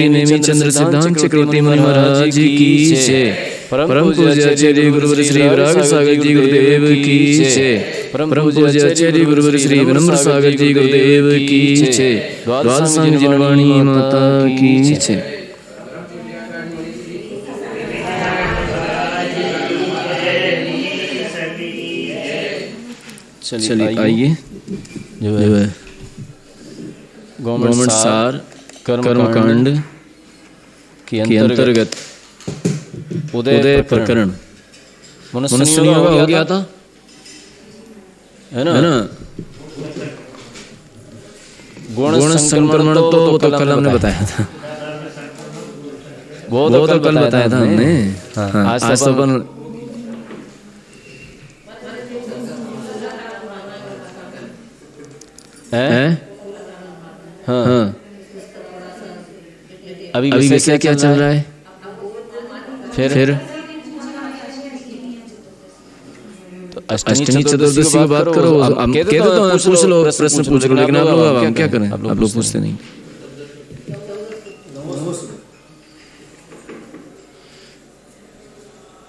नेमिचंद्र सिद्धांत चक्रवर्ती मुनि महाराज की जय। परम पूज्य आचार्य गुरुवर श्री विराग सागर जी गुरुदेव की जय। परम पूज्य आचार्य गुरुवर श्री विनम्र सागर जी गुरुदेव की जय। द्वादशांग जिनवाणी माता की जय। चलिए आइए जो है गवर्नमेंट सार कर्मकांड के अंतर्गत उदय प्रकरण मनुष्य नियोग हो गया था, है ना। गुण संक्रमण तो कल हमने बताया था, वो तो कल बताया था हमने। आज तो अपन हाँ अभी विषय क्या चल रहा है? फिर तो अष्टमी चतुर्दशी की बात करो। हम कहते तो पूछ लो, प्रश्न पूछ लो, लेकिन आप लोग हम क्या करें? आप लोग पूछते नहीं।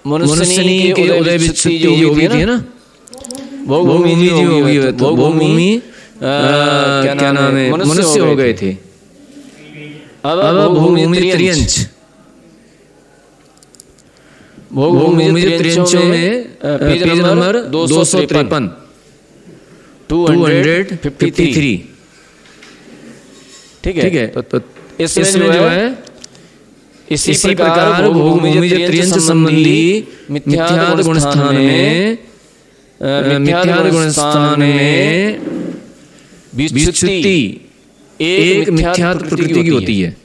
मनुष्य के उदय विच्छुत्ति जो हुई थी ना, वो भूमि जो हुई है, तो वो भूमि क्या नाम है, मनुष्य हो गए थे। अब भूमि त्रियंच, भूमि त्रियंचों में पेज नंबर 253 253, ठीक है। तो इसमें जो है इसी प्रकार भूमि त्रियंच संबंधी मिथ्याद गुण स्थान में विच्छुत्ति एक मिथ्यात्व प्रकृति की होती है,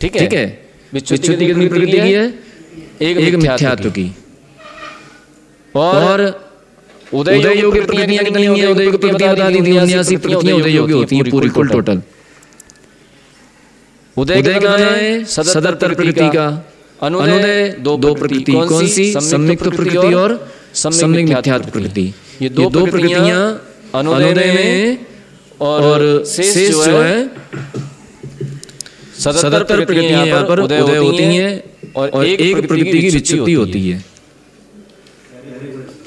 ठीक है। विच्छुत्ति कितनी प्रकृति की है? एक मिथ्यात्व की। और उदय योग्य प्रकृतियां कितनी है? उदय योग्य प्रकृतियां बता दी थी, 79 प्रकृतियां उदय योग्य होती हैं पूरी कुल टोटल। उदय कितना है? सदर्तर प्रकृति का। अनुदय दो प्रकृति, कौन सी? सम्यक्त प्रकृति और सम्यक मिथ्यात्व प्रकृति। ये दो प्रकृतियां अनुदय में और शेष जो है सदर्तर प्रकृतियां यहाँ पर उदय होती हैं और एक प्रकृति की विच्छुत्ति होती है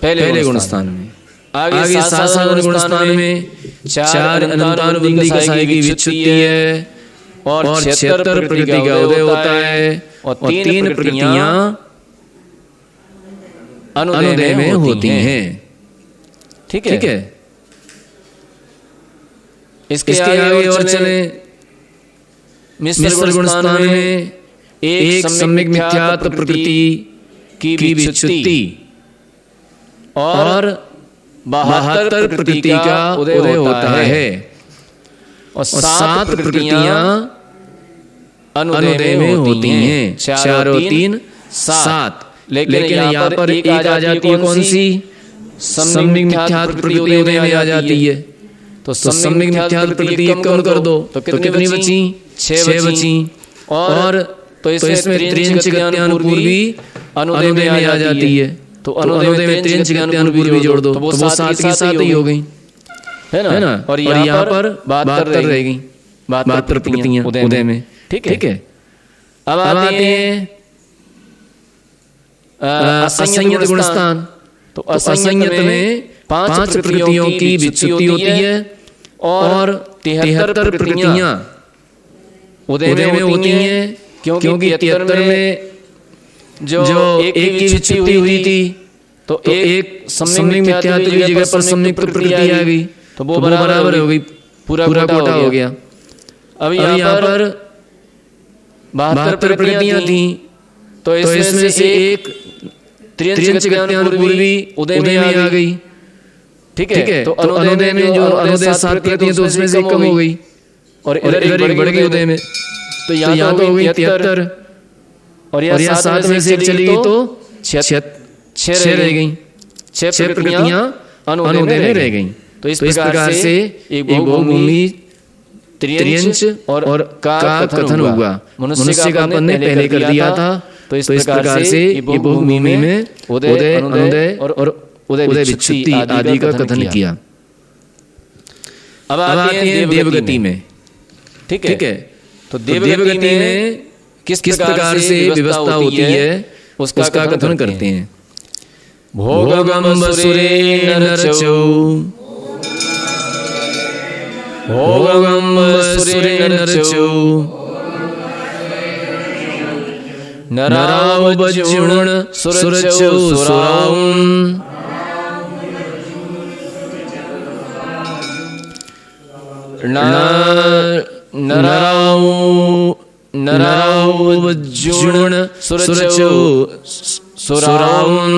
पहले गुणस्थान में। आगे 7 गुणस्थान में 4 अनंतानुबंधी कसाई की विच्छुत्ति है और 76 प्रकृति का उदय होता है और 3 प्रकृतियां अनुदय में होती हैं, ठीक है। इसके आगे और चले मिश्र गुणस्थान में एक सम्यक मिथ्यात्व प्रकृति की विच्छुत्ति और 72 प्रकृति का उदय होता है और 7 प्रकृतियां अनुदय में होती हैं। 4 और 3 7, लेकिन यहाँ पर एक आ जाती है, कौन सी? सम्यक मिथ्यात्व प्रकृति उदय में आ जाती है। तो सम्यक मिथ्यात्व प्रकृति कम कर दो तो कितनी बची? 6 बची। और तो इसमें त्रियंच गत्यानुपूर्वी अनुदय में आ जाती है। तो अनुदय में त्रियंच गत्यानुपूर्वी जोड़ दो तो वो 7 की 7 ही हो गई, है ना। और यहाँ पर 72 रह गई, 72 प्रकृतियां उदय में, ठीक है। अब आते हैं असंयत गुणस्थान। तो असंयत में 5 प्रकृतियों की विच्छुत्ति होती है और 73 प्रकृतियां उदय में होती हैं, क्योंकि 73 में जो एक की विच्छुत्ति हुई थी तो एक सम्यक मिथ्यात्व की जगह पर सम्यक प्रकृति आ गई, तो वो बराबर हो गई, पूरा कोटा हो गया। अब यहाँ पर 72 प्रकृतियां थी तो इसमें से एक त्रियंच गत्यानुपूर्वी उदय में आ गई, ठीक है। तो अनुदय में जो अनुदय 7 प्रकृतियां तो उसमें से कम हो गई और इधर बढ़ गई उदय में। तो यहाँ तो हो गई 73 और यहाँ 7 में से चली गई तो 6 रह गई, 6 प्रकृतियां अनुदय में रह गई। तो इस प्रकार से एक भूमि त्रियंच और का कथन हुआ। मनुष्य का अपन ने पहले कर दिया था। तो इस प्रकार से ये भूमि में उदय, अनुदय और उदय विच्छुत्ति आदि का कथन किया। अब आते हैं देवगति में, ठीक है। तो देवगति में किस प्रकार से व्यवस्था होती है उसका कथन करते हैं। भोगम वसुरे नरचौ, भोगम वसुरे नरचौ, नराव वज्जुण सुरचौ सुराउं, नराव वज्जुण सुरचौ सुराउं,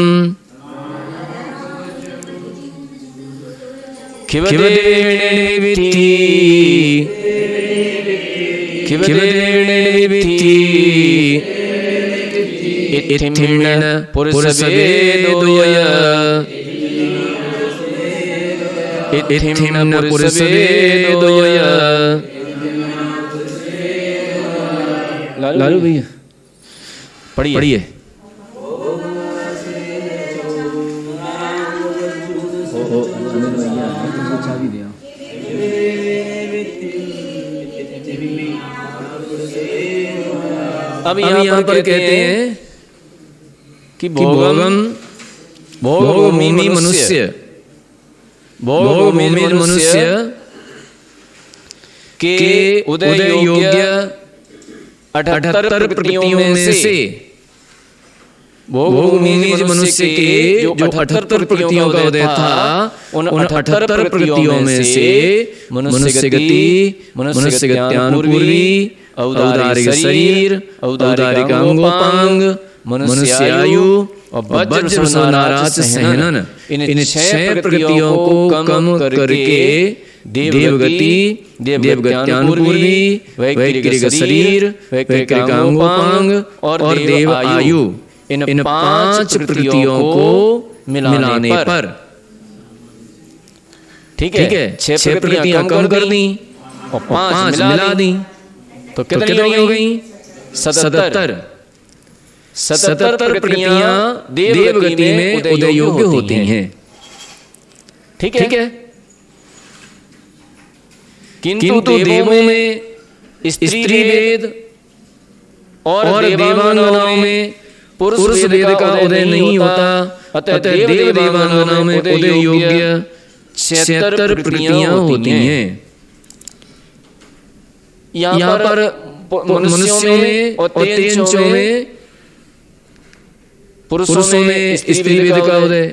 खिवदेविति इत्थिम्न पुरुषवेदोय, इत्थिम्न पुरुषवेदोय। लालू भैया पढ़िए। अब यहाँ पर कहते हैं कि भोगम भोगभूमि मनुष्य, भोगभूमि मनुष्य के उदय योग्य 78 प्रकृतियों में से, भोगभूमि मनुष्य के जो 78 प्रकृतियों का उदय था उन 78 प्रकृतियों में से मनुष्य गति, मनुष्य गत्यानुपूर्वी, औदारिक शरीर, औदारिक अंगोपांग, मनुष्यायु और वज्र नाराज सहनन, इन 6 प्रकृतियों को कम करके देवगति, देवगत्यानुपूर्वी, वैकृतिक शरीर, वैकृतिक अंगोपांग और देव आयु, इन 5 प्रकृतियों को मिलाने पर, ठीक है, 6 प्रकृतियां कम कर दी और 5 मिला दी तो कितनी हो गई? 77 प्रकृतियां देवगति में उदय योग्य होती हैं। ठीक है। किंतु देवों में स्त्री वेद और देवांगनाओं में पुरुष वेद का उदय नहीं होता, अतः देव देवांगनाओं में उदय योग्य 76 प्रकृतियां होती हैं। यहाँ पर मनुष्यों में और तेजों में, पुरुषों में स्त्री वेद का उदय,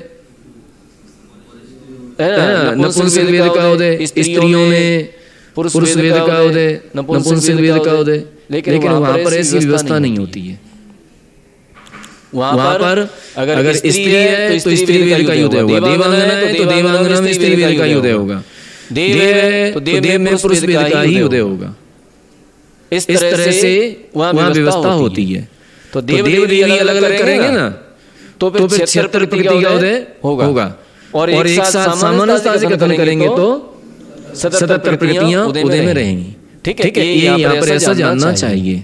नपुंसक वेद का उदय, स्त्रियों में पुरुष वेद का उदय, नपुंसक वेद का उदय, लेकिन वहां पर ऐसी व्यवस्था नहीं होती है। वहां पर अगर स्त्री है तो स्त्री वेद का उदय होगा, देवांगना है तो देवांगना में स्त्री वेद का उदय होगा, देव है तो देव में पुरुष वेद का ही उदय होगा। इस तरह से वहां व्यवस्था होती है। तो देव देवी अलग अलग करेंगे ना तो फिर 76 प्रकृति का उदय होगा और एक साथ सामान्यता से कथन करेंगे तो 77 प्रकृतियां उदय में रहेंगी। ठीक है, ये यहाँ पर ऐसा जानना चाहिए।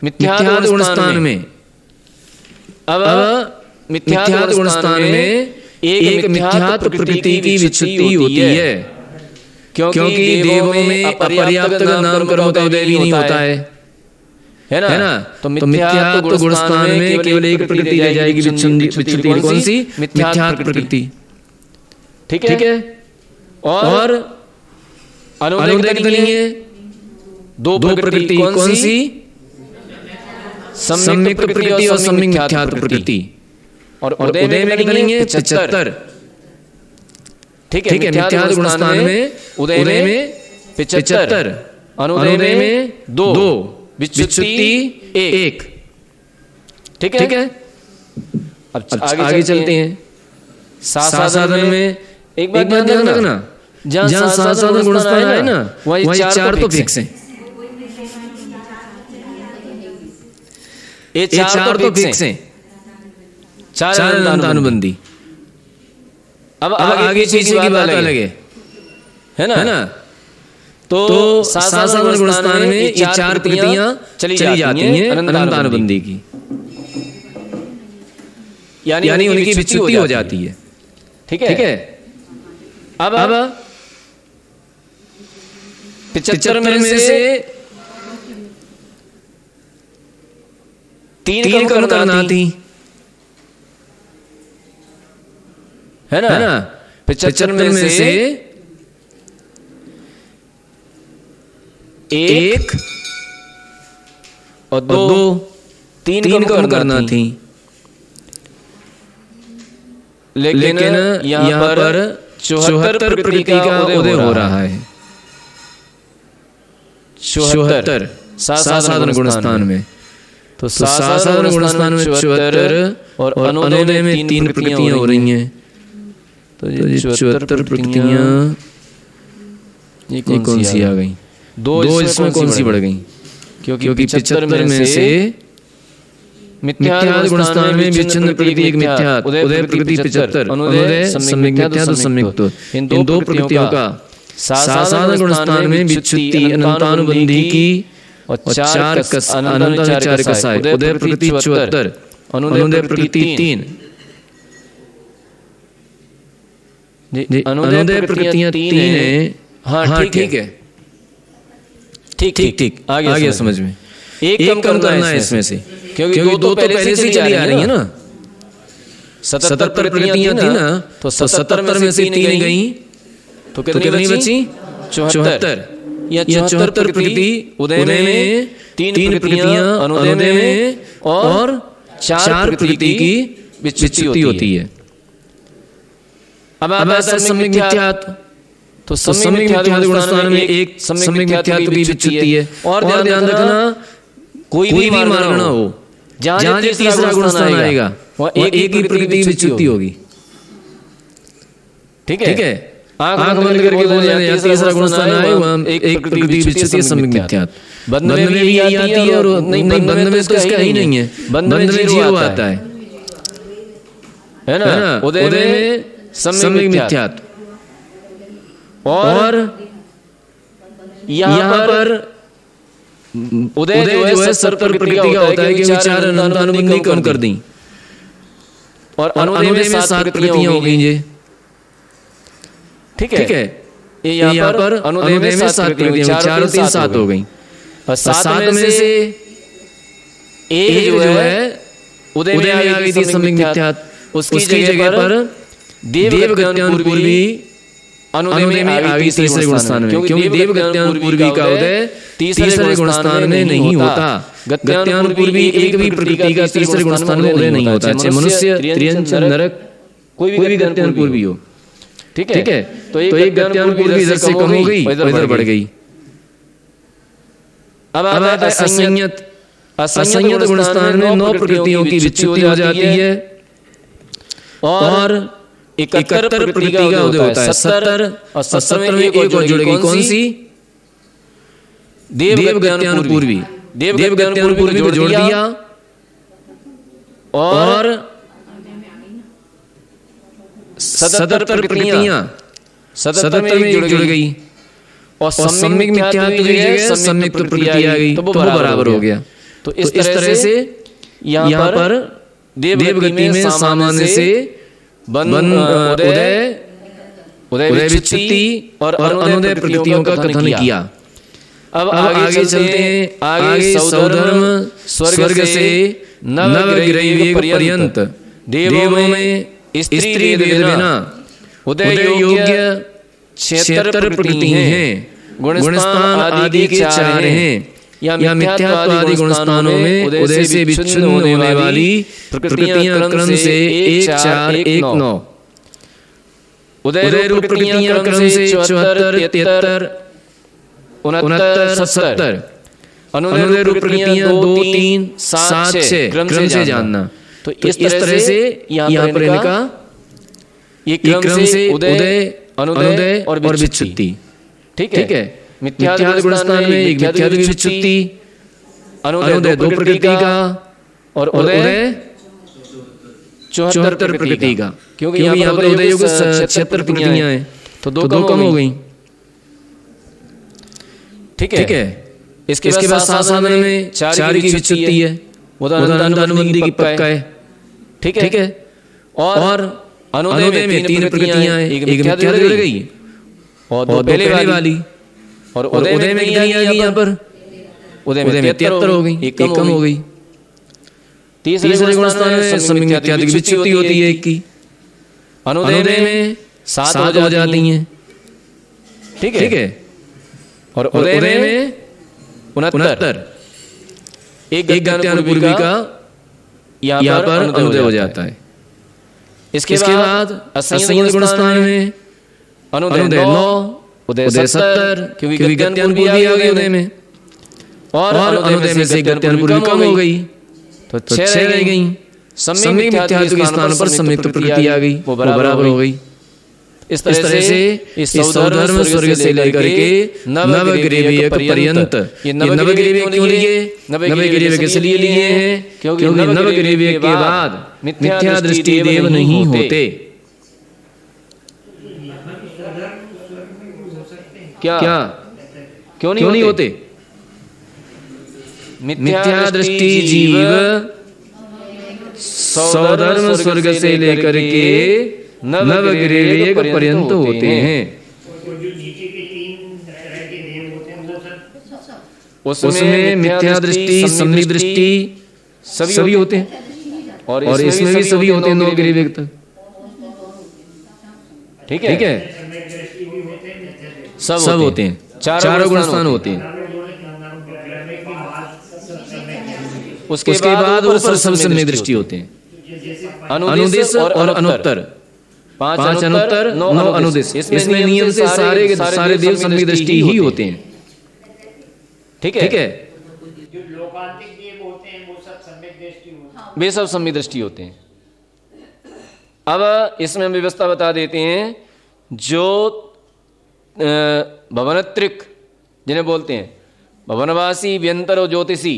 मिथ्यात्व गुण स्थान में, अब मिथ्यात्व गुण स्थान में एक मिथ्यात्व प्रकृति की विच्युति होती है, क्योंकि देवों में अपर्याप्त नाम कर्म का उदय भी नहीं होता है ना। तो मिथ्यात्व गुण स्थान में केवल एक प्रकृति रह जाएगी विच्युति, कौन सी? मिथ्यात्व प्रकृति। ठीक है। और अनुदय कितनी है? 2 प्रकृति, कौन सी? सम्यक प्रकृति और सम्यक मिथ्यात्व प्रकृति। और उदय में कितनी है? 75। ठीक है। मिथ्यात्व गुण स्थान में उदय में 75, अनुदय में 2, विच्युति 1। ठीक है। अब आगे चलते हैं। साधन में एक बात ध्यान रखना, जहां साधन गुण स्थान है ना वही 4 तो फिक्स है, ये 4 तो फिक्स है, 4 अनुबंधी। अब आगे चीज की बात अलग है ना। तो साधन गुण स्थान में ये 4 प्रकृतियां चली जाती हैं अनंतानुबंधी की, यानी उनकी विच्युति हो जाती है। ठीक है। अब 75 में से तीन कम करना थी, है ना। 75 में से एक और दो, तीन कम करना थी। लेकिन यहाँ पर 74 प्रकृति का उदय हो रहा है। 74 साधारण गुणस्थान में, तो साधारण गुणस्थान में 74 और अनुदय में 3 प्रकृतियां हो रही हैं। तो ये 74 प्रकृतियां ये कौन सी आ गई? दो इसमें कौन सी बढ़ गई? क्योंकि 75 में से मिथ्याद गुणस्थान में विच्छिन्न प्रकृति एक मिथ्याद, उदय प्रकृति 75, अनुदय सम्यक मिथ्याद सम्यक। इन दो प्रकृतियों का साधारण गुणस्थान में विच्छुत्ति अनंतानुबंधी की और 4 कसाय, उदय प्रकृति 74, अनुदय प्रकृति 3। अनुदय प्रकृतियां 3 है। हाँ ठीक है, ठीक आगे समझ में। एक कम करना है इसमें से, क्योंकि दो तो पहले से चली आ रही है ना। 77 प्रकृतियां थी ना, तो 77 में से 3 गई, तो कितनी बची? 74। या 74 प्रकृति उदय में, 3 प्रकृतियां अनुदय में और 4 प्रकृति की विच्छुत्ति होती है। अब आता है सम्यक मिथ्यात्व। तो सम्यक मिथ्यात्व गुणस्थान में एक सम्यक मिथ्यात्व की विच्छुत्ति है। और ध्यान रखना, कोई भी मार्ग ना हो, जहां तीसरा गुणस्थान आएगा वह एक ही प्रकृति की विच्छुत्ति होगी। ठीक है, आंख बंद करके बोलने या तीसरा गुणस्थान आए वहां एक प्रकृति की विच्छुत्ति सम्यक मिथ्यात्व। बंध में भी यही आती है, और नहीं बंध में तो इसका ही नहीं है, बंध में 0 आता है ना। उदय में सम्यक मिथ्यात्व, और यहाँ पर उदय जो है 70 प्रकृति का होता है, क्योंकि 4 अनंतानुबंधी कम कर दी, और अनुदय में 7 प्रकृतियां हो गई। ये ठीक है, यहाँ पर अनुदय में 7 प्रकृतियां, 4 और 3 7 हो गई। और 7 में से एक जो है उदय में आ गई थी सम्यक मिथ्यात्व, उसकी जगह पर देवगत्यान पूर्वी अनुदय में आ गई तीसरे गुणस्थान में, क्योंकि देवगत्यान पूर्वी का उदय तीसरे गुणस्थान में नहीं होता। गत्यान पूर्वी एक भी प्रकृति का तीसरे गुणस्थान में उदय नहीं होता, चाहे मनुष्य, त्रियंचन, नरक, कोई भी गत्यान पूर्वी हो। ठीक है, तो एक गत्यान पूर्वी इधर से कम हो गई, इधर बढ़ गई। अब आता है असंयत। असंयत गुणस्थान में 9 प्रकृतियों की विच्छुत्ति हो जाती है, और 71 प्रकृति का उदय होता है। 70 और 70 में एक और जुड़ेगी, कौन सी? देवगत्यान पूर्वी। देवगत्यान पूर्वी को जोड़ दिया, और 77 प्रकृतियां 77 में जुड़ गई, और सम्यक मिथ्यात्व की जगह सम्यक प्रकृति आ गई, तो वो बराबर हो गया। तो इस तरह से यहाँ पर देवगति में सामान्य से उदय विच्छुत्ति और अनुदय प्रकृतियों का कथन किया। अब आगे चलते हैं। आगे सौधर्म स्वर्ग से नवग्रह पर्यंत देवों में स्त्री विना उदय योग्य 76 प्रकृति हैं। गुणस्थान आदि के 4 हैं, या मिथ्यात्व आदि गुणस्थानों में उदय से विच्छिन्न होने वाली प्रकृतियां क्रम से 1 4 1 9। उदय रूप प्रकृतियां क्रम से 74 73 69 70। अनुदय रूप प्रकृतियां 2 3 7 6 क्रम से जानना। तो इस तरह से यहाँ पर इनका ये क्रम से उदय अनुदय और विच्छुत्ति। ठीक है, मिथ्यात्व गुणस्थान में एक मिथ्यात्व की विच्छुत्ति, अनुदय 2 प्रकृति का, और उदय 74 प्रकृति का, क्योंकि यहाँ पर उदय युग 76 प्रकृतियां हैं, तो 2 कम हो गई। ठीक है, इसके बाद साधन में 4 की विच्छुत्ति है, वो अनुबंधी की पक्का है। ठीक है, और अनुदय में 3 प्रकृतियां हैं, एक मिथ्यात्व जुड़ गई और 2 पहले वाली, और उदय में कितनी आ गई? यहाँ पर उदय में 73 हो गई, एक कम हो गई। तीसरे गुण स्थान में सम्यक मिथ्यात्व की विच्युति होती है एक की। अनुदय में 7 हो जाती हैं, ठीक है। और उदय में 69, एक गत्यानुपूर्वी का यहाँ पर अनुदय हो जाता है। इसके बाद असंयत गुण स्थान में अनुदय 9, उदय 70, क्योंकि गत्यानुपूर्वी आ गई उदय में, और अनुदय में से गत्यानुपूर्वी कम हो गई तो 6 रह गई। सम्यक मिथ्यात्व के स्थान पर सम्यक प्रकृति आ गई, वो बराबर हो गई। इस तरह से इस सौधर्म स्वर्ग से लेकर के नवग्रीव पर्यंत, ये नवग्रीव क्यों लिए? नवग्रीव किस लिए लिए हैं? क्योंकि नवग्रीव के बाद मिथ्या दृष्टि देव नहीं होते। क्या क्यों नहीं होते? मिथ्या दृष्टि जीव सौधर्म स्वर्ग से लेकर के नवग्रीव पर्यंत होते हैं। उसमें मिथ्या दृष्टि, सम्यक दृष्टि सभी होते हैं, और इसमें भी सभी होते हैं नवग्रीव तक, ठीक है। सब होते हैं, चारों गुण स्थान होते हैं। उसके बाद ऊपर सब सम्यक दृष्टि होते हैं, अनुदिश और अनुत्तर, 5 अनुत्तर 9 अनुदिश। इसमें नियम से सारे देव सम्यक दृष्टि ही होते हैं, ठीक है। जो लोकांतिक देव होते हैं वो सब सम्यक दृष्टि होते हैं, वे सब सम्यक दृष्टि होते हैं। अब इसमें हम व्यवस्था बता देते हैं, जो भवनत्रिक जिन्हें बोलते हैं, भवनवासी, व्यंतर और ज्योतिषी,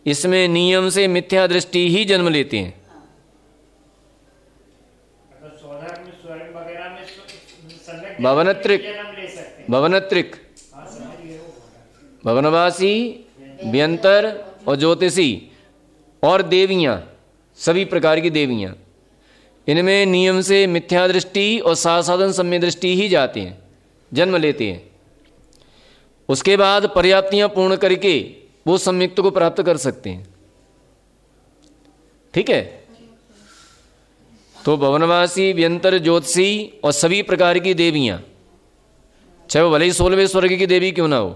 इसमें नियम से मिथ्या दृष्टि ही जन्म लेते हैं। भवनत्रिक, भवनवासी, व्यंतर और ज्योतिषी और देवियाँ, सभी प्रकार की देवियाँ, इनमें नियम से मिथ्या दृष्टि और साधन सम्यक दृष्टि ही जाते हैं, जन्म लेते हैं। उसके बाद पर्याप्तियाँ पूर्ण करके वो सम्यक्त को प्राप्त कर सकते हैं, ठीक है। तो भवनवासी, व्यंतर, ज्योतिषी और सभी प्रकार की देवियाँ, चाहे वो भले ही 16वें स्वर्ग की देवी क्यों ना हो,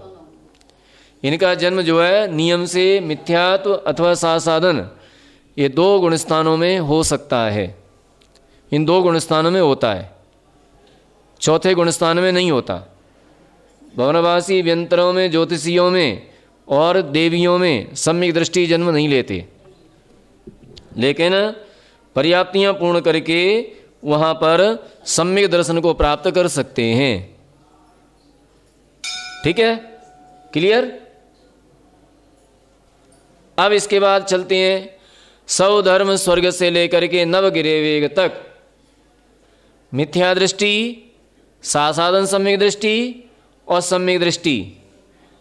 इनका जन्म जो है नियम से मिथ्यात्व अथवा साधन, ये 2 गुण स्थानों में हो सकता है। इन 2 गुण स्थानों में होता है, चौथे गुण स्थान में नहीं होता। भवनवासी, व्यंतरों में, ज्योतिषियों में और देवियों में सम्यक दृष्टि जन्म नहीं लेते, लेकिन पर्याप्तियाँ पूर्ण करके वहाँ पर सम्यक दर्शन को प्राप्त कर सकते हैं, ठीक है। क्लियर? अब इसके बाद चलते हैं सौधर्म स्वर्ग से लेकर के नवग्रीव तक मिथ्या दृष्टि, साधन सम्यक दृष्टि और सम्यक दृष्टि,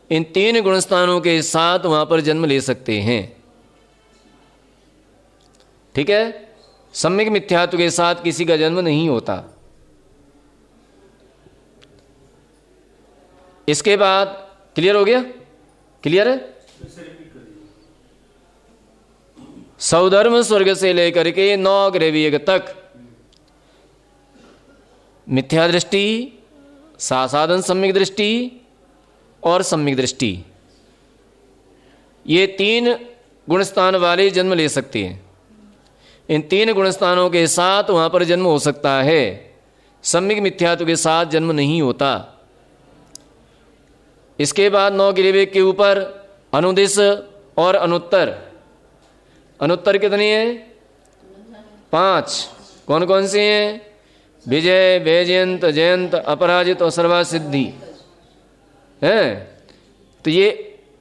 इन 3 गुणस्थानों के साथ वहां पर जन्म ले सकते हैं, ठीक है। सम्यक मिथ्यात्व के साथ किसी का जन्म नहीं होता। इसके बाद क्लियर हो गया? क्लियर है? सौधर्म स्वर्ग से लेकर के नवग्रीव तक मिथ्या दृष्टि, साधन सम्यक दृष्टि और सम्यक दृष्टि, ये 3 गुणस्थान वाले जन्म ले सकते हैं। इन 3 गुणस्थानों के साथ वहाँ पर जन्म हो सकता है, सम्यक मिथ्यात्व के साथ जन्म नहीं होता। इसके बाद नवग्रीव के ऊपर अनुदिश और अनुत्तर। अनुत्तर कितने हैं? 5। कौन कौन से हैं? विजय, वैजयंत, जयंत, अपराजित और सर्वासिद्धि है। तो ये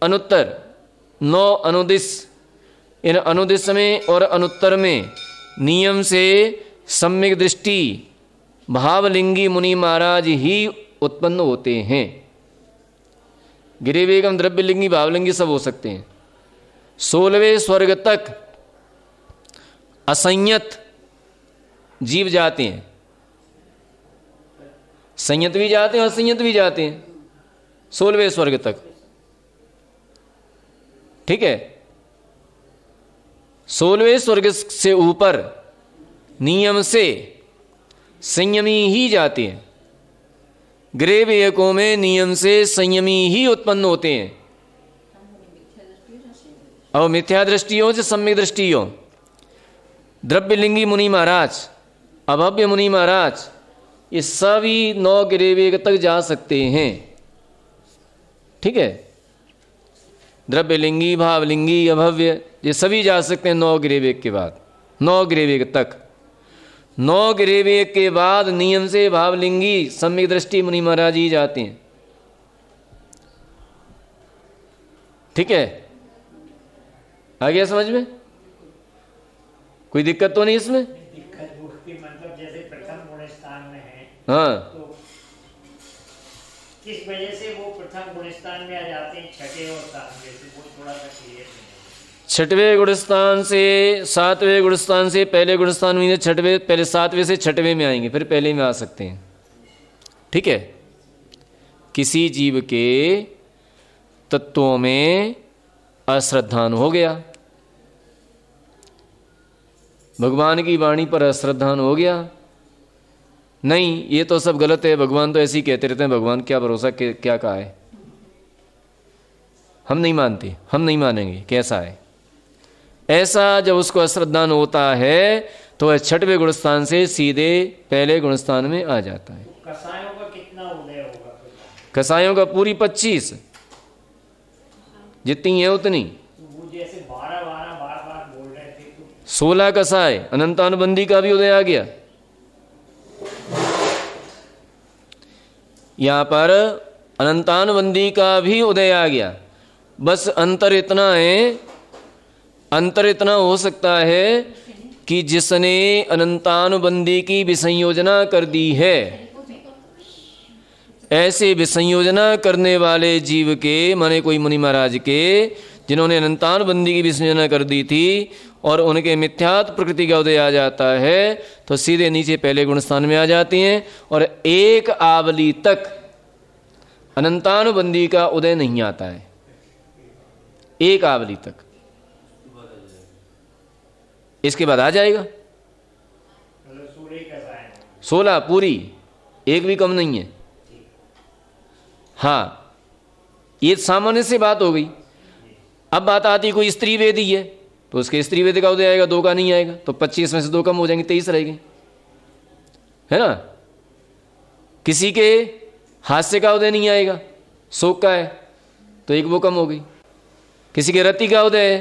अनुत्तर 9 अनुदिश। इन अनुदिश में और अनुत्तर में नियम से सम्यक दृष्टि भावलिंगी मुनि महाराज ही उत्पन्न होते हैं। गिरिवेगम, द्रव्यलिंगी, भावलिंगी सब हो सकते हैं। 16वें स्वर्ग तक असंयत जीव जाते हैं, संयत भी जाते हैं और असंयत भी जाते हैं 16वें स्वर्ग तक, ठीक है। 16वें स्वर्ग से ऊपर नियम से संयमी ही जाते हैं। गृह विवेकों में नियम से संयमी ही उत्पन्न होते हैं। और मिथ्या दृष्टि हो या सम्यक दृष्टि हो, द्रव्यलिंगी मुनि महाराज, अभव्य मुनि महाराज, ये सभी 9 गृह विवेक तक जा सकते हैं। ठीक है, द्रव्यलिंगी, भावलिंगी, अभव्य, ये सभी जा सकते हैं 9 गृह विवेक के बाद। 9 गृह विवेक तक, 9 गृह विवेक के बाद नियम से भावलिंगी सम्यक दृष्टि मुनि महाराज ही जाते हैं। ठीक है, आ गया समझ में? कोई दिक्कत तो नहीं इसमें? दिक्कत वो कि मतलब जैसे प्रथम गुण स्थान में है, हाँ, तो किस वजह से वो प्रथम गुण स्थान में आ जाते हैं छठे और सातवें से, वो थोड़ा सा क्लियर नहीं है। 6वें गुणस्थान से 7वें गुणस्थान से पहले गुणस्थान में, 6वें, पहले 7वें से 6वें में आएंगे, फिर पहले में आ सकते हैं। ठीक है, किसी जीव के तत्वों में अश्रद्धान हो गया, भगवान की वाणी पर अश्रद्धान हो गया, नहीं ये तो सब गलत है, भगवान तो ऐसे ही कहते रहते हैं, भगवान क्या भरोसा क्या कहा है, हम नहीं मानते, हम नहीं मानेंगे, कैसा है, ऐसा जब उसको अश्रद्धान होता है तो वह 6वें गुणस्थान से सीधे पहले गुणस्थान में आ जाता है। कसायों का कितना उदय होगा? कसायों का पूरी 25, जितनी है उतनी। वो जैसे 12 बार बोल रहे थे तो 16 कसाय, अनंतानुबंधी का भी उदय आ गया। यहां पर अनंतानुबंधी का भी उदय आ गया। बस अंतर इतना है, अंतर इतना हो सकता है कि जिसने अनंतानुबंधी की विसंयोजना कर दी है, ऐसे विसंयोजना करने वाले जीव के, माने कोई मुनि महाराज के, जिन्होंने अनंतानुबंधी की विसंयोजना कर दी थी और उनके मिथ्यात्व प्रकृति का उदय आ जाता है, तो सीधे नीचे पहले गुणस्थान में आ जाती हैं और एक आवली तक अनंतानुबंधी का उदय नहीं आता है, एक आवली तक। इसके बाद आ जाएगा 16 पूरी, एक भी कम नहीं है। हाँ, ये सामान्य से बात हो गई। अब बात आती, कोई स्त्री वेदी है तो उसके स्त्री वेद का उदय आएगा, 2 का नहीं आएगा, तो 25 में से 2 कम हो जाएंगे, 23 रहेंगे, है ना। किसी के हास्य का उदय नहीं आएगा, शोक का है तो 1 वो कम हो गई। किसी के रति का उदय है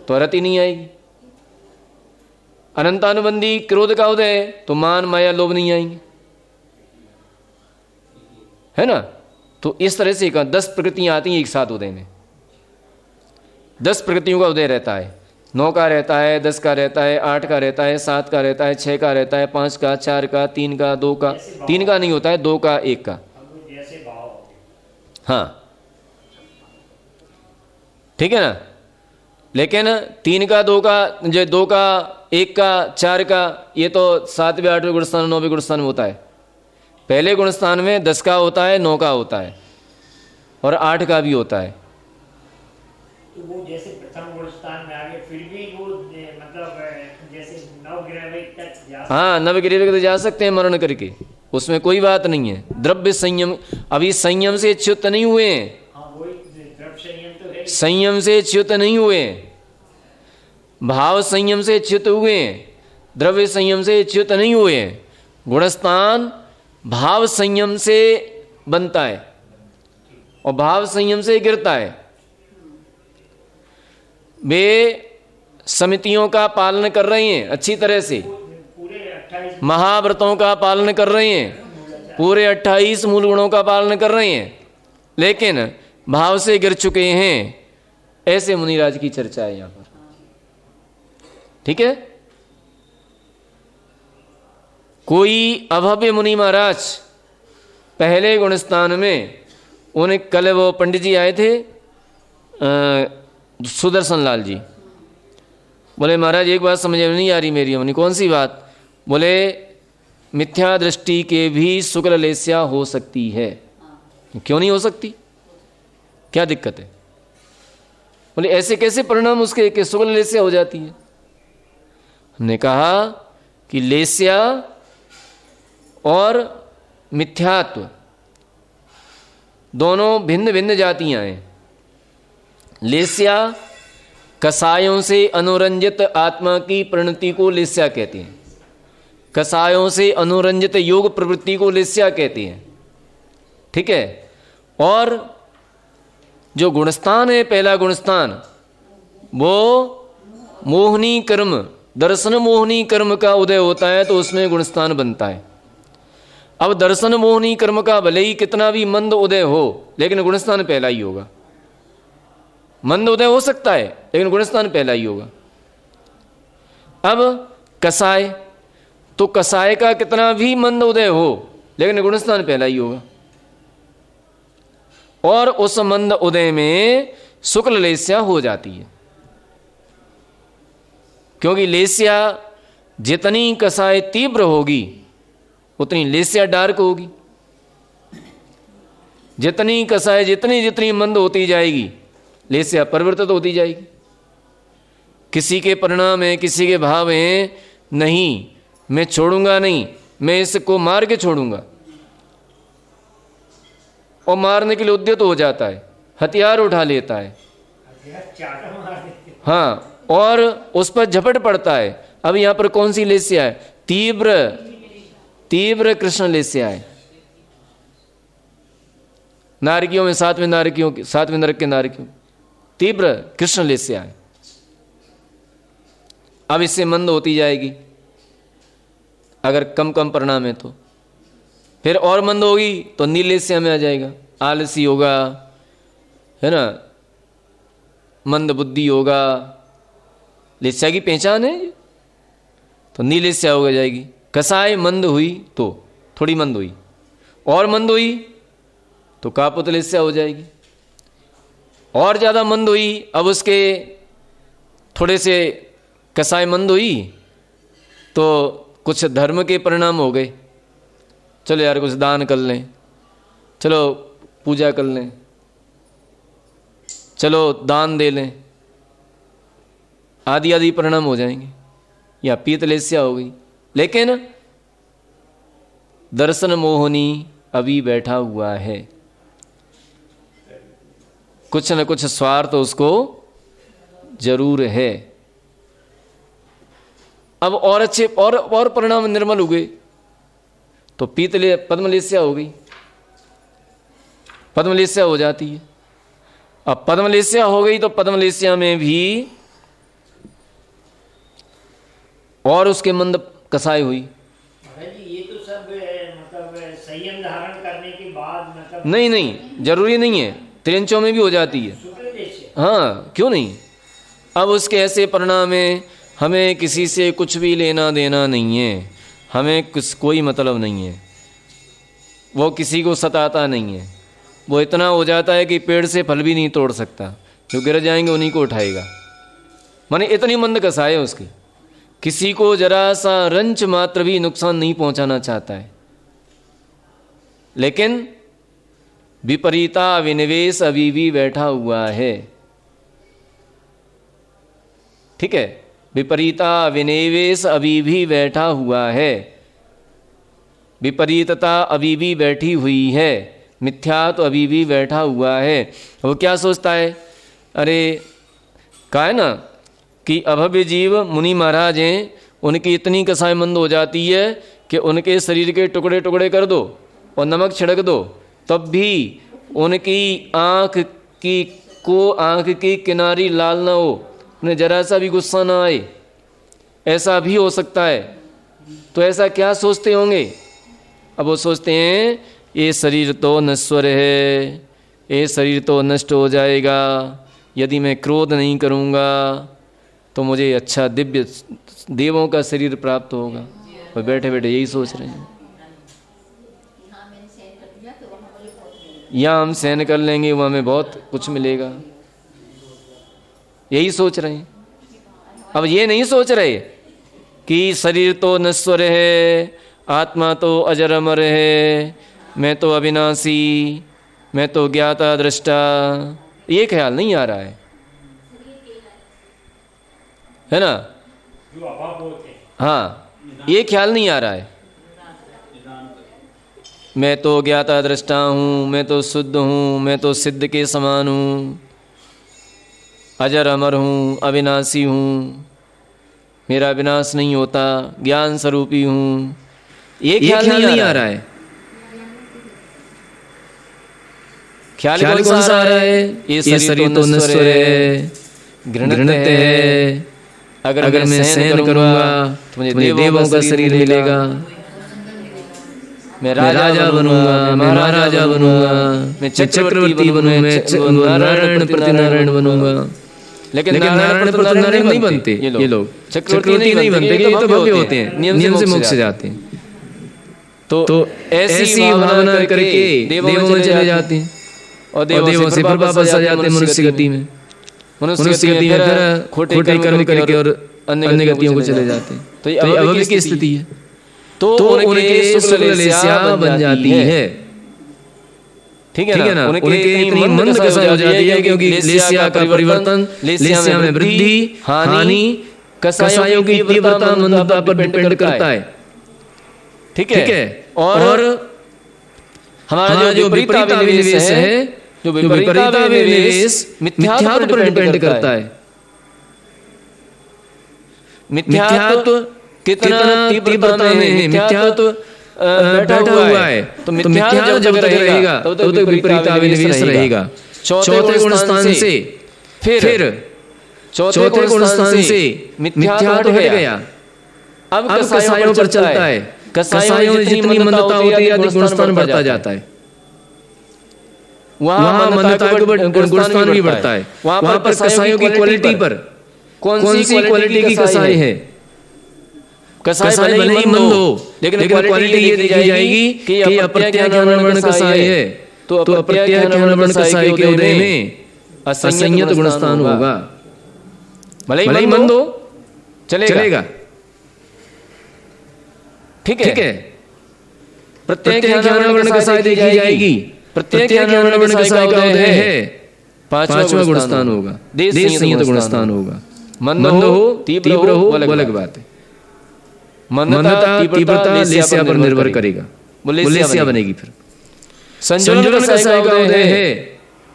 तो रति नहीं आएगी। अनंतानुबंधी क्रोध का उदय है तो मान, माया, लोभ नहीं आएंगे, है ना। तो इस तरह से 10 प्रकृतियां आती हैं एक साथ उदय में। 10 प्रकृतियों का उदय रहता है, 9 का रहता है, 10 का रहता है, 8 का रहता है, 7 का रहता है, 6 का रहता है, 5 का, 4 का, 3 का, 2 का, 3 का नहीं होता है, 2 का, 1 का। हाँ ठीक है ना। लेकिन 3 का, 2 का, जो 2 का, 1 का, 4 का, ये तो 7वें, 8वें गुणस्थान, 9वें गुणस्थान में होता है। पहले गुणस्थान में 10 का होता है, 9 का होता है और 8 का भी होता है। तो वो जैसे प्रथम गुणस्थान में आ गए, फिर भी वो मतलब जैसे 9 ग्रह तक जा, हाँ 9 ग्रह तक जा सकते हैं मरण करके, उसमें कोई बात नहीं है। द्रव्य संयम, अभी संयम से च्युत नहीं हुए हैं। हाँ वही द्रव्य संयम तो है, संयम से च्युत नहीं हुए, भाव संयम से च्युत हुए, द्रव्य संयम से च्युत नहीं हुए। गुणस्थान भाव संयम से बनता है और भाव संयम से गिरता है। वे समितियों का पालन कर रहे हैं अच्छी तरह से, पूरे 28 महाव्रतों का पालन कर रहे हैं, पूरे 28 मूल गुणों का पालन कर रहे हैं, लेकिन भाव से गिर चुके हैं। ऐसे मुनिराज की चर्चा है यहां पर। ठीक है। कोई अभव्य मुनि महाराज पहले गुणस्थान में, उन्हें कल वो पंडित जी आए थे सुदर्शन लाल जी, बोले महाराज एक बात समझ में नहीं आ रही मेरी। हमने कौन सी बात? बोले मिथ्या दृष्टि के भी शुक्ल लेस्या हो सकती है। क्यों नहीं हो सकती, क्या दिक्कत है? बोले ऐसे कैसे परिणाम उसके कि शुक्ल लेस्या हो जाती है? हमने कहा कि लेस्या और मिथ्यात्व दोनों भिन्न भिन्न जातियां हैं। लेस्या कसायों से अनुरंजित आत्मा की परिणति को लेस्या कहते हैं। कसायों से अनुरंजित योग प्रवृत्ति को लेस्या कहते हैं। ठीक है। और जो गुणस्थान है, पहला गुणस्थान, वो मोहनी कर्म, दर्शन मोहनी कर्म का उदय होता है तो उसमें गुणस्थान बनता है। अब दर्शन मोहनी कर्म का भले ही कितना भी मंद उदय हो, लेकिन गुणस्थान पहला ही होगा। मंद उदय हो सकता है लेकिन गुणस्थान पहला ही होगा। अब कसाय, तो कसाय का कितना भी मंद उदय हो लेकिन गुणस्थान पहला ही होगा। और उस मंद उदय में शुक्ल लेस्या हो जाती है, क्योंकि लेस्या जितनी कसाय तीव्र होगी उतनी लेस्या डार्क होगी। जितनी कसाय जितनी जितनी मंद होती जाएगी लेस्या परिवर्तित होती जाएगी। किसी के परिणाम है, किसी के भाव हैं, नहीं मैं छोड़ूंगा नहीं, मैं इसको मार के छोड़ूंगा, और मारने के लिए उद्यत हो जाता है, हथियार उठा लेता है, हाँ, और उस पर झपट पड़ता है। अब यहां पर कौन सी लेस्या है? तीव्र तीव्र कृष्ण लेस्या है। नारकियों में सातवें नरक के नारकियों तीव्र कृष्ण लेस्या है। अब इससे मंद होती जाएगी अगर कम कम परिणाम है तो, फिर और मंद होगी तो नील लेस्या में आ जाएगा। आलसी होगा, है ना, मंद बुद्धि होगा, लेस्या की पहचान है, तो नील लेस्या हो जाएगी। कसाय मंद हुई तो थोड़ी मंद हुई, और मंद हुई तो कापुत लेस्या हो जाएगी, और ज़्यादा मंद हुई, अब उसके थोड़े से कसाय मंद हुई तो कुछ धर्म के परिणाम हो गए, चलो यार कुछ दान कर लें, चलो पूजा कर लें, चलो दान दे लें, आदि आदि परिणाम हो जाएंगे, या पीत लेस्या हो गई। लेकिन दर्शन मोहनी अभी बैठा हुआ है, कुछ न कुछ स्वार्थ उसको जरूर है। अब और अच्छे और परिणाम निर्मल हुए तो पद्मलेस्या हो गई, पद्मलेस्या हो जाती है। अब पद्मलेस्या हो गई तो पद्मलेस्या में भी और उसके मंद कसाई हुई। ये तो सब मतलब संयम धारण करने के बाद मतलब नहीं जरूरी नहीं है, त्रिंचों में भी हो जाती है, हाँ क्यों नहीं। अब उसके ऐसे परिणाम है, हमें किसी से कुछ भी लेना देना नहीं है, हमें कोई मतलब नहीं है, वो किसी को सताता नहीं है, वो इतना हो जाता है कि पेड़ से फल भी नहीं तोड़ सकता, जो गिर जाएंगे उन्हीं को उठाएगा। माने इतनी मंद कसाई है उसकी, किसी को जरा सा रंच मात्र भी नुकसान नहीं पहुंचाना चाहता है। लेकिन विपरीता विनिवेश अभी भी बैठा हुआ है। ठीक है, विपरीता विनिवेश अभी भी बैठा हुआ है, विपरीतता अभी भी बैठी हुई है, मिथ्या तो अभी भी बैठा हुआ है। वो क्या सोचता है, अरे कहा है ना कि अभव्य जीव मुनि महाराज हैं, उनकी इतनी कसाई मंद हो जाती है कि उनके शरीर के टुकड़े टुकड़े कर दो और नमक छिड़क दो, तब भी उनकी आँख की किनारी लाल ना हो, उन्हें जरा सा भी गुस्सा ना आए, ऐसा भी हो सकता है। तो ऐसा क्या सोचते होंगे? अब वो सोचते हैं ये शरीर तो नश्वर है, ये शरीर तो नष्ट हो जाएगा, यदि मैं क्रोध नहीं करूँगा तो मुझे अच्छा दिव्य देवों का शरीर प्राप्त होगा। और बैठे बैठे यही सोच रहे हैं, यहाँ हम सहन कर लेंगे, वहाँ हमें बहुत कुछ मिलेगा, यही सोच रहे हैं। अब ये नहीं सोच रहे कि शरीर तो नश्वर है, आत्मा तो अजर अमर है, मैं तो अविनाशी, मैं तो ज्ञाता दृष्टा, ये ख्याल नहीं आ रहा है। है ना। जो अभाव बोलते हैं। हाँ, ये ख्याल नहीं आ रहा है मैं तो ज्ञाता दृष्टा हूँ, मैं तो शुद्ध हूँ, मैं तो सिद्ध के समान हूँ, अजर अमर हूँ, अविनाशी हूँ, मेरा विनाश नहीं होता, ज्ञान स्वरूपी हूँ। ये ख्याल नहीं आ रहा है। ख्याल कौन सा आ रहा है? ये शरीर तो नश्वर है, घृणित है, अगर मैं सहन करूँगा तो मुझे देवों का शरीर मिलेगा, मैं राजा बनूंगा, मैं महाराजा बनूंगा, मैं चक्रवर्ती बनूंगा, मैं नारायण प्रति नारायण बनूंगा। लेकिन नारायण प्रति नारायण नहीं बनते ये लोग, चक्रवर्ती नहीं बनते, ये तो भव्य होते हैं, नियम से मोक्ष जाते हैं। तो ऐसी भावना करके देवों में चले जाते हैं और देवों से फिर वापस आ जाते हैं मनुष्य गति में। मनुष्य गति में फिर खोटे कर्म करके और अन्य गतियों को चले जाते हैं। तो ये अभव्य की स्थिति है। तो उनके शुक्ल लेस्या बन जाती है। ठीक है ना, उनके इतनी मंद कसा हो जाती है क्योंकि लेस्या का परिवर्तन, लेस्या में वृद्धि हानि कसायों की तीव्रता मंदता पर डिपेंड करता है। ठीक है। और हमारा जो विपरीत विनिवेश है, जो विपरीत विनिवेश मिथ्यात्व पर डिपेंड करता है। मिथ्यात्व कितना तीव्रता में है, मिथ्यात्व बैठा हुआ है, तो मिथ्या जब तक रहेगा तब तक विपरीत विनिवेश रहेगा। चौथे गुण स्थान से फिर चौथे गुण स्थान से मिथ्या हट गया, अब कसायों पर चलता है। कसायों में जितनी मंदता होती है गुण स्थान बढ़ता जाता है, वहाँ मंदता का गुण स्थान भी बढ़ता है। वहाँ पर कसायों की क्वालिटी पर कौन सी क्वालिटी की कसाई है, कसाई भले ही मंद हो, लेकिन क्वालिटी ये देखी जाएगी कि अप्रत्याख्यान वर्ण कसाई है, तो अप्रत्याख्यान वर्ण कसाई के उदय में असंयत गुण स्थान होगा। भले ही मंद हो चलेगा। ठीक है। प्रत्याख्यान वर्ण कसाई देखी जाएगी, प्रत्याख्यान वर्ण कसाई का उदय है, पांचवा गुण स्थान होगा, देश संयत गुण स्थान होगा। मंद हो तीव्र हो वो अलग बात है। मंदता तीव्रता लेस्या पर निर्भर करेगा, वो लेस्या बनेगी। फिर संयोजन कसाई का उदय है,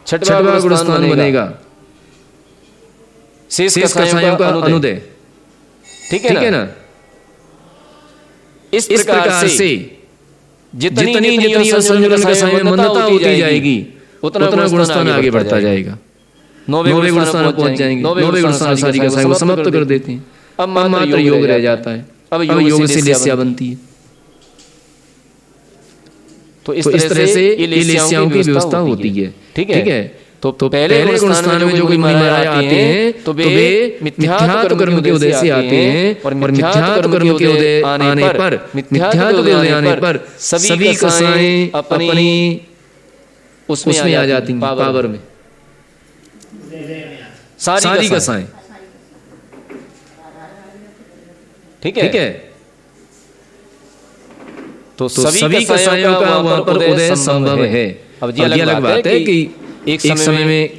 छठवां गुण स्थान बनेगा, शेष कसायों का अनुदय। ठीक है ना। इस प्रकार से जितनी संयोजन कसाई में मंदता होती जाएगी उतना गुण स्थान आगे बढ़ता जाएगा। नौवे गुण स्थान पहुंच जाएंगे। नौवे गुण स्थान सारी कसाई को समाप्त कर देते हैं। अब मात्र योग रह जाता है। अब योग से लेस्या बनती है। तो इस तरह से ये लेस्याओं की व्यवस्था होती है। ठीक है। तो पहले गुण स्थान में जो कोई महाराज आते हैं तो वे मिथ्यात्व कर्म के उदय से आते हैं, और मिथ्यात्व कर्म के उदय आने पर सभी कसाएं अपनी उसमें आ जाती हैं, पावर में सारी कसाएं। ठीक है। तो सभी कसायों का वहां पर उदय संभव है। अब ये अलग बात है कि एक समय में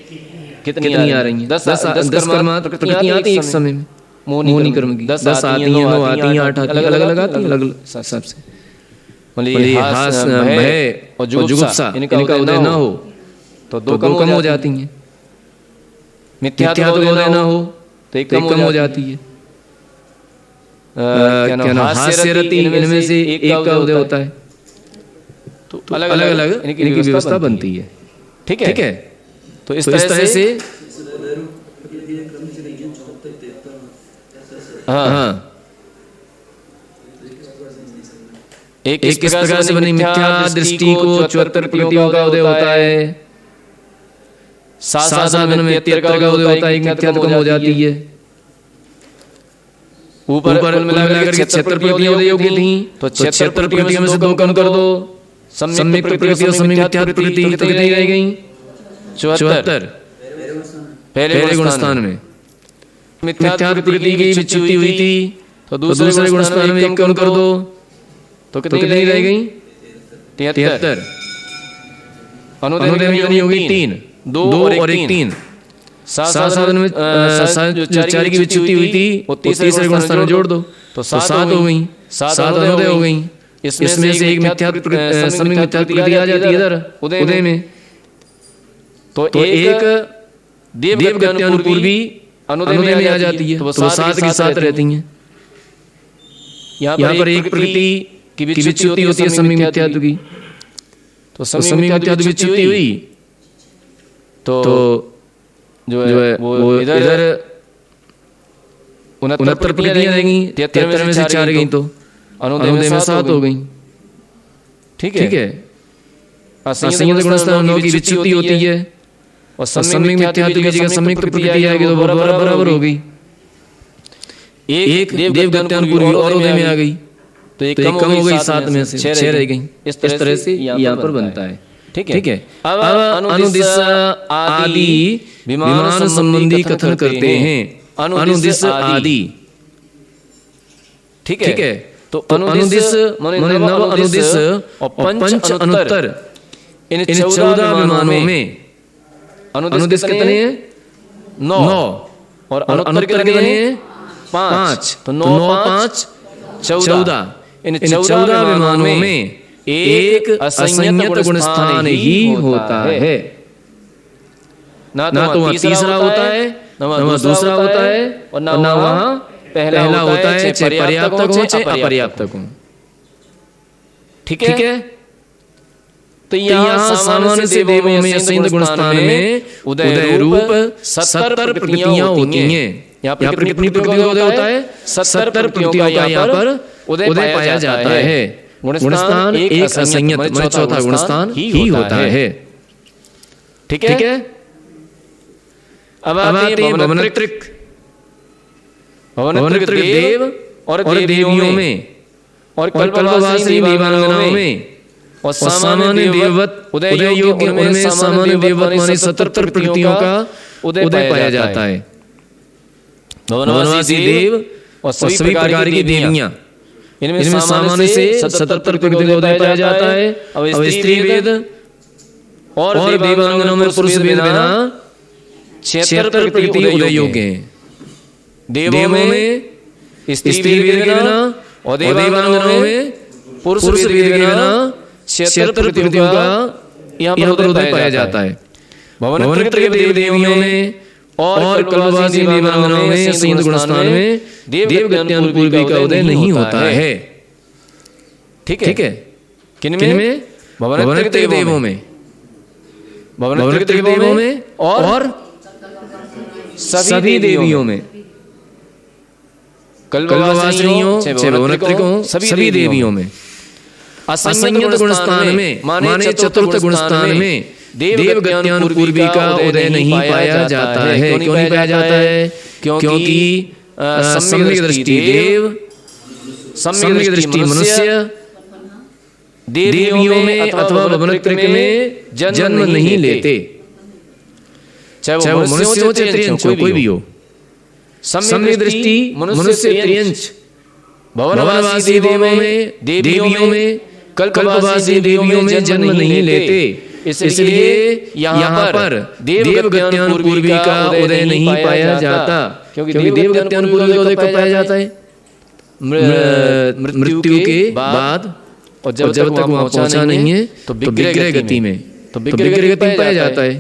कितनी आ रही हैं। 10 कर्म प्रकृतियां आती हैं एक समय में, मोहिनी कर्म की 10 आती हैं, 9 आती हैं, 8 आती हैं, अलग आती हैं, अलग सबसे। हास भय और जुगुप्सा इनका उदय ना हो तो 2 कम हो जाती हैं। मिथ्यात्व उदय ना हो तो 1 कम हो जाती है। क्या नाम, हास्य रति, इनमें से एक का उदय होता है। तो अलग अलग इनकी व्यवस्था बनती है। ठीक है। तो इस तरह से हाँ एक इस प्रकार से बनी मिथ्या दृष्टि को 74 प्रकृतियों का उदय होता है। 7 साधन में 73 का उदय होता है, एक मिथ्या कम हो जाती है। ऊपर कुल मिलाकर 76 प्रकृतियां उदय योग्य थी, तो 76 प्रकृतियों में से 2 कम कर दो। सम्यक प्रकृति और सम्यक मिथ्या प्रकृति कितनी रह गई? 74 पहले गुण स्थान में। मिथ्या प्रकृति की विच्युति हुई थी, तो दूसरे गुण स्थान में 1 कम कर दो, तो कितनी रह गई? 73। अनुदय में हो गई 3, 2 और 1 3। साधन में जो चारि की विच्युति हुई थी वो तीसरे गुण स्थान में जोड़ दो तो 7 हो गई, 7 अनुदय हो गई। इसमें से एक मिथ्यात्व प्रकृति आ जाती है इधर उदय में, तो एक देवगत्यानुपूर्वी अनुदय में आ जाती है, तो वो 7 की 7 रहती हैं। यहाँ पर एक प्रकृति की विच्युति होती है सम्यक मिथ्यात्व की, तो सम्यक मिथ्यात्व विच्युति हुई तो जो है वो इधर 69 प्रकृतियां रहेंगी, 73 में से 4 गई तो अनुदय में 7 हो गई। ठीक है, असंयत गुणस्थान 9 की विच्युति होती है और सम्यक मिथ्यात्व की जगह सम्यक प्रकृति आएगी तो बराबर हो गई। एक देवगत्यानुपूर्वी और उदय में आ गई तो एक कम हो गई, 7 में से 6 रह गई। इस तरह से यहाँ पर बनता है। ठीक है, अब अनुदिश आदि विमान संबंधी कथन करते हैं। अनुदिश आदि, ठीक है, तो अनुदिश माने नव अनुदिश और पंच अनुत्तर इन 14 विमानों में अनुदिश कितने हैं? 9 और अनुत्तर कितने हैं? 5। तो 9 5 14। इन 14 विमानों में एक असंयत गुण स्थान ही होता है। ना तो वहाँ तीसरा होता है, ना वहाँ दूसरा होता है, और ना वहाँ पहला होता है, चाहे पर्याप्तक हो चाहे अपर्याप्तक हो। ठीक है, तो यहाँ सामान्य से देवों में असंयत गुण स्थान में उदय रूप 70 प्रकृतियां होती हैं। यहाँ पर कितनी प्रकृतियों का उदय होता है? 70 प्रकृतियों का यहाँ पर उदय पाया जाता है। गुणस्थान एक असंयत मतलब चौथा गुणस्थान ही होता है। ठीक है, अब आते हैं भवनत्रिक। भवनत्रिक देव और देवियों में और कल्पवासिनी देवांगनाओं में और सामान्य देववत उदय योग में सामान्य देववत माने 77 प्रकृतियों का उदय पाया जाता है। भवनवासी देव और सभी प्रकार की देवियां, इनमें सामान्य से 77 प्रकृति का उदय पाया जाता है। अब स्त्री वेद और देवांगनों में पुरुष वेद बिना 76 प्रकृति उदय योग्य हैं। देवों में स्त्री वेद के बिना और देवांगनों में पुरुष वेद के बिना 76 प्रकृतियों का यहाँ पर उदय पाया जाता है। भवनत्रिक देव देवियों में और कल्पवासी देवांगनाओं में संयत गुणस्थान में देवगत्यानुपूर्वी का उदय नहीं होता है। ठीक है, किनमें? भवनत्रिक देवों में, भवनत्रिक देवों में और सभी देवियों में, कल्पवासिनियों चाहे भवनत्रिकों सभी देवियों में। असंयत गुणस्थान में माने चतुर्थ गुणस्थान में देवगत्यानुपूर्वी का उदय नहीं पाया जाता है। क्यों नहीं पाया जाता है? क्योंकि सम्यक दृष्टि देव, सम्यक दृष्टि मनुष्य देवियों में अथवा भवनत्रिक में जन्म नहीं लेते, चाहे वो मनुष्य हो चाहे त्रियंच हो, कोई भी हो। सम्यक दृष्टि मनुष्य त्रियंच भवनवासी देवों में देवियों में कल्पवासी देवियों में जन्म नहीं लेते। इसलिए यहाँ पर देवगत्यानुपूर्वी का उदय नहीं पाया जाता। क्योंकि देवगत्यानुपूर्वी का उदय कब पाया जाता है? मृत्यु के बाद, और जब तक वहाँ पहुँचा नहीं है तो विग्रह गति में, तो विग्रह गति में पाया जाता है।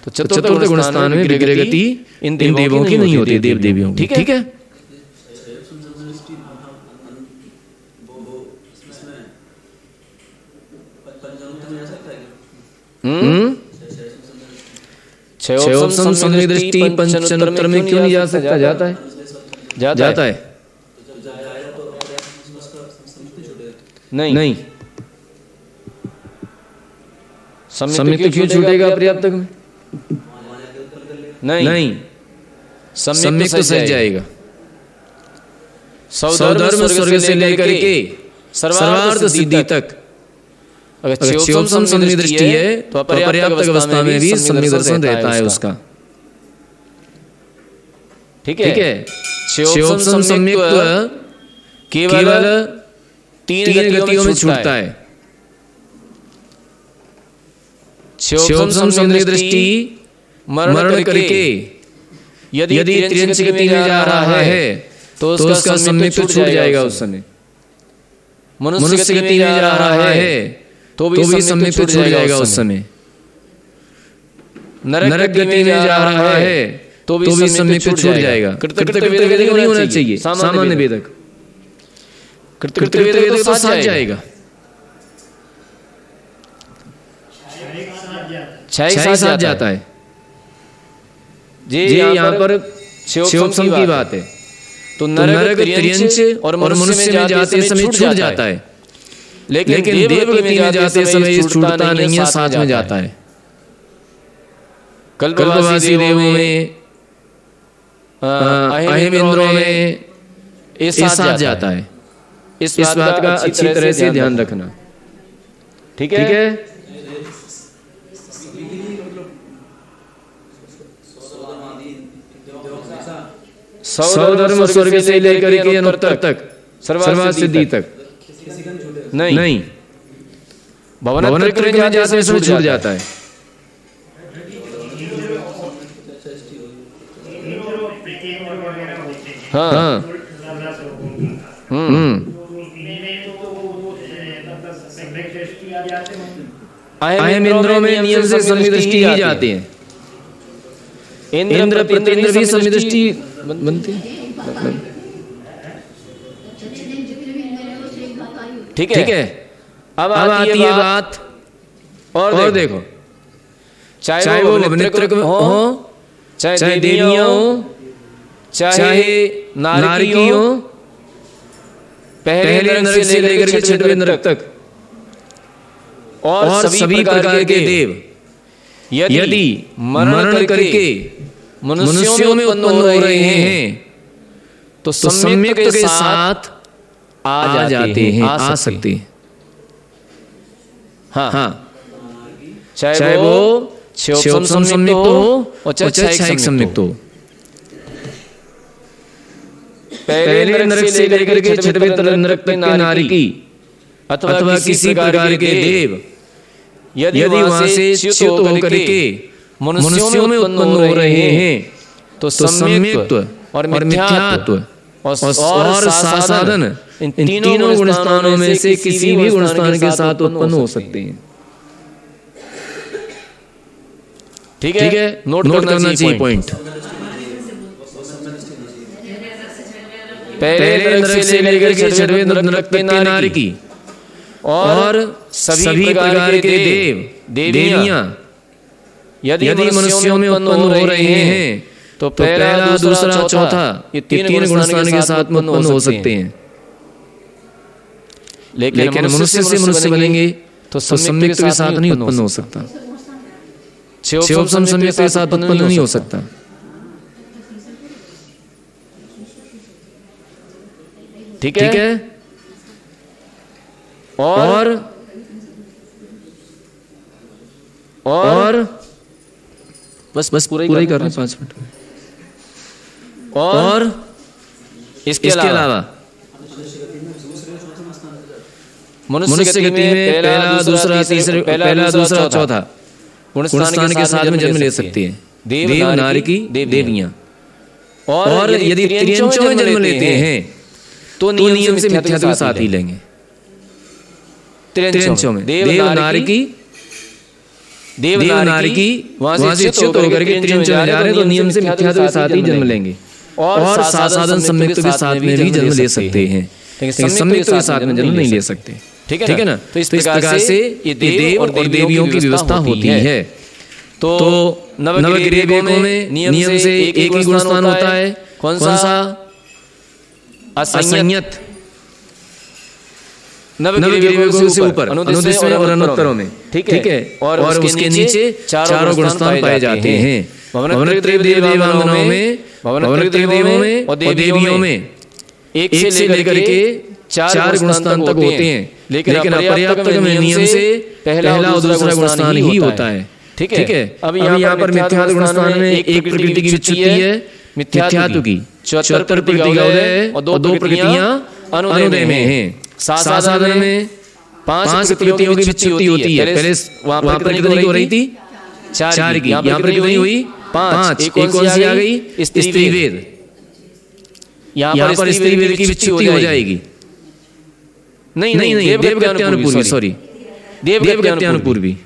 तो चतुर्थ गुणस्थान में विग्रह गति इन देवों की नहीं होती, देव देवियों की। ठीक है, छयोपम सम्यक दृष्टि पंचनोत्तर में क्यों नहीं जा सकता? जाता है। नहीं, सम्यक क्यों छूटेगा पर्याप्तक में? नहीं, सम्यक तो सज जाएगा। सौधर्म स्वर्ग से लेकर के सर्वार्थ सिद्धि तक अगर क्षयोपम सम्यक दृष्टि है तो अपर्याप्तक अवस्था में भी सम्यक दर्शन रहता है उसका। ठीक है, क्षयोपम सम्यक केवल 3 गतियों में छूटता है। क्षयोपम सम्यक दृष्टि मरण करके यदि त्रियंच गति में जा रहा है तो उसका सम्यक तो छूट जाएगा उस समय। मनुष्य गति में जा रहा है तो भी सम्यक तो छूट जाएगा उस समय। नरक गति में जा रहा है तो भी सम्यक तो छूट जाएगा। कृतकृत्य वेदक नहीं होना चाहिए, सामान्य वेदक। कृतकृत्य वेदक तो साथ जाएगा, छह साथ जाता है। ये यहाँ पर क्षयोपम की बात है। तो नरक त्रियंच और मनुष्य में जाते समय छूट जाता है, लेकिन देवगति में जाते समय छूटता नहीं है, साथ में जाता है। कल्पवासी देवों में, अहिम इंद्रों में ये साथ जाता है। इस बात का अच्छी तरह से ध्यान रखना, ठीक है। सौधर्म स्वर्ग से लेकर के अनुत्तर तक, सर्वार्थ सिद्धि तक नहीं। भवनत्रय में जाते समय छूट जाता है। हाँ, अहम इंद्रों में नियम से संविदृष्टि ही जाते हैं। इंद्र प्रत्येंद्र भी संविदृष्टि बनते हैं, ठीक है। अब आती है बात, और देखो, चाहे वो अभिनेत्र हो, चाहे देवियां हो, चाहे नारी हो, पहले नरक से लेकर के छठवें नरक तक, और सभी प्रकार के देव यदि मरण करके मनुष्यों में उत्पन्न हो रहे हैं तो सम्यक के साथ आ जाते हैं, आ सकते हैं। हाँ, चाहे वो क्षयोपम सम्यक हो और चाहे क्षयिक सम्यक हो। पहले नरक से लेकर के छठवें नरक तक के नारी की अथवा किसी प्रकार के देव यदि वहां से च्युत होकर के मनुष्यों में उत्पन्न हो रहे हैं तो सम्यक्त्व और मिथ्यात्व और साधन, इन तीनों गुणस्थानों में से किसी भी गुणस्थान के साथ उत्पन्न हो सकते हैं, ठीक है। नोट करना चाहिए पॉइंट। पहले नरक से लेकर के छठवें नरक के नारी की और सभी प्रकार के देव देवियां यदि मनुष्यों में उत्पन्न हो रहे हैं तो पहला, दूसरा, चौथा ये तीन गुणस्थान के साथ उत्पन्न हो सकते हैं। लेकिन मनुष्य से मनुष्य बनेंगे तो सम्यक के साथ नहीं उत्पन्न हो सकता, क्षयोपम सम्यक के साथ उत्पन्न नहीं हो सकता, ठीक है। और बस पूरा ही कर रहे हैं 5 मिनट में। और इसके अलावा मनुष्य गति में पहला, दूसरा, चौथा गुणस्थान के साथ में जन्म ले सकती है देव, नारी की, देवियां। और यदि त्रियंचों में जन्म लेते हैं तो नियम से मिथ्यात्व के साथ ही लेंगे। त्रियंचों में देव, नारी की वहां से च्युत होकर के त्रियंचों में जा रहे हैं तो नियम से मिथ्यात्व के साथ ही जन्म लेंगे। और साधन सम्यक्त्व के साथ में भी जन्म ले सकते हैं, लेकिन सम्यक्त्व के साथ में जन्म नहीं ले सकते, ठीक है ना। तो इस प्रकार से ये देव और देवियों की व्यवस्था होती है। तो नवग्रीवों में नियम से एक ही गुणस्थान होता है। कौन सा? असंयत। नवग्रीवों से ऊपर अनुदेश में और अनुत्तरों में, ठीक है। और उसके नीचे चारों गुणस्थान पाए जाते हैं। भवनत्रय देवांगनाओं में, भवनत्रय देवों में और देवियों में एक से लेकर के 4 गुणस्थान तक होते हैं, लेकिन अपर्याप्त में नियम से पहला और दूसरा गुणस्थान ही होता है, ठीक है। अब यहाँ पर मिथ्यात्व गुणस्थान में एक प्रकृति की विच्युति है मिथ्यात्व की, 74 प्रकृति गौदय और 2 प्रकृतियां अनुदय में हैं। साधन में 5 प्रकृतियों की विच्युति होती है। पहले वहां पर कितनी हो रही थी? 4 की। यहाँ पर कितनी हुई? 5 एक कौन सी आ गई? स्त्री वेद। यहाँ पर स्त्री वेद की विच्युति हो जाएगी। नहीं, देवगत्यानुपूर्वी, सॉरी, देवगत्यानुपूर्वी।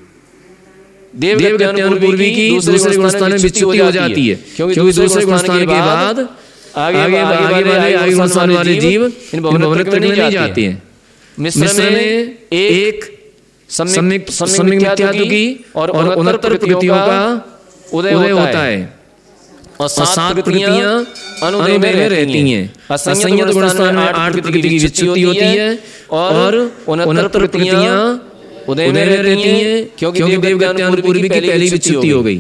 देवगत्यानुपूर्वी की दूसरे गुणस्थान में विच्युति हो जाती है, क्योंकि दूसरे गुणस्थान के बाद आगे गुणस्थान वाले जीव इन भवनत्रय में नहीं जाते हैं। मिश्र में एक सम्यक मिथ्यात्व की और 69 प्रकृतियों का उदय होता है और 7 प्रकृतियां अनुदय में रहती हैं। असंयत गुणस्थान में 8 प्रकृति की विच्युति होती है और 69 प्रकृतियां उदय में रहती हैं, क्योंकि देवगत्यानुपूर्वी की पहली विच्युति हो गई,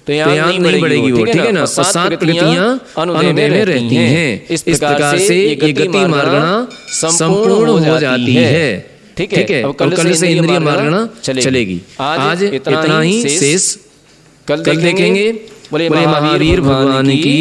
तो यहाँ नहीं बढ़ेगी वो, ठीक है ना। 7 प्रकृतियां अनुदय में रहती हैं। इस प्रकार से ये गति मार्गणा संपूर्ण हो जाती है, ठीक है। अब कल से इंद्रिय मार्गणा चलेगी। आज इतना ही शेष कल देखेंगे। बोले महावीर भगवान की